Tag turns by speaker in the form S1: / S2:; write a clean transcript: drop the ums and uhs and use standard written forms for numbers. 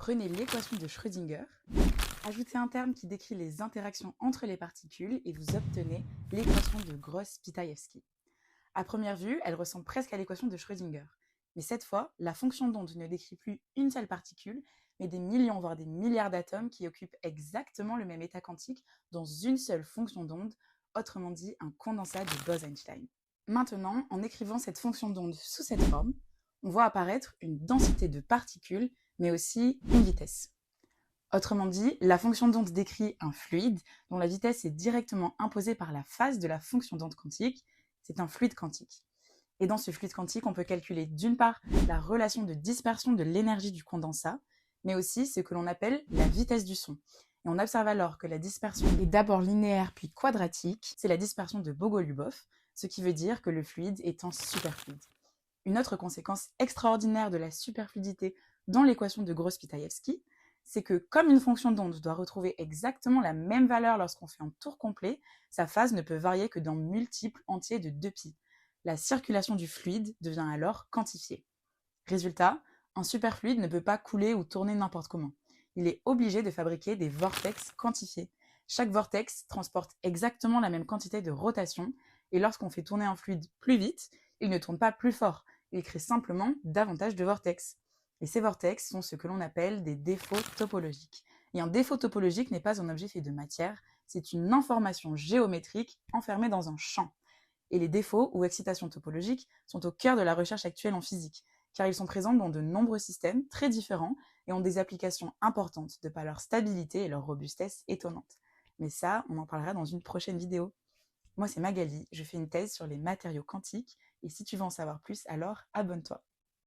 S1: Prenez l'équation de Schrödinger, ajoutez un terme qui décrit les interactions entre les particules et vous obtenez l'équation de Gross-Pitaevsky. À première vue, elle ressemble presque à l'équation de Schrödinger. Mais cette fois, la fonction d'onde ne décrit plus une seule particule, mais des millions, voire des milliards d'atomes qui occupent exactement le même état quantique dans une seule fonction d'onde, autrement dit un condensat de Bose-Einstein. Maintenant, en écrivant cette fonction d'onde sous cette forme, on voit apparaître une densité de particules, mais aussi une vitesse. Autrement dit, la fonction d'onde décrit un fluide dont la vitesse est directement imposée par la phase de la fonction d'onde quantique. C'est un fluide quantique. Et dans ce fluide quantique, on peut calculer d'une part la relation de dispersion de l'énergie du condensat, mais aussi ce que l'on appelle la vitesse du son. Et on observe alors que la dispersion est d'abord linéaire puis quadratique, c'est la dispersion de Bogoliubov, ce qui veut dire que le fluide est en superfluide. Une autre conséquence extraordinaire de la superfluidité dans l'équation de Gross-Pitaevsky, c'est que comme une fonction d'onde doit retrouver exactement la même valeur lorsqu'on fait un tour complet, sa phase ne peut varier que dans multiples entiers de 2π. La circulation du fluide devient alors quantifiée. Résultat, un superfluide ne peut pas couler ou tourner n'importe comment. Il est obligé de fabriquer des vortex quantifiés. Chaque vortex transporte exactement la même quantité de rotation, et lorsqu'on fait tourner un fluide plus vite, il ne tourne pas plus fort, il crée simplement davantage de vortex. Et ces vortex sont ce que l'on appelle des défauts topologiques. Et un défaut topologique n'est pas un objet fait de matière, c'est une information géométrique enfermée dans un champ. Et les défauts ou excitations topologiques sont au cœur de la recherche actuelle en physique, car ils sont présents dans de nombreux systèmes très différents et ont des applications importantes de par leur stabilité et leur robustesse étonnante. Mais ça, on en parlera dans une prochaine vidéo. Moi, c'est Magali, je fais une thèse sur les matériaux quantiques, et si tu veux en savoir plus, alors abonne-toi.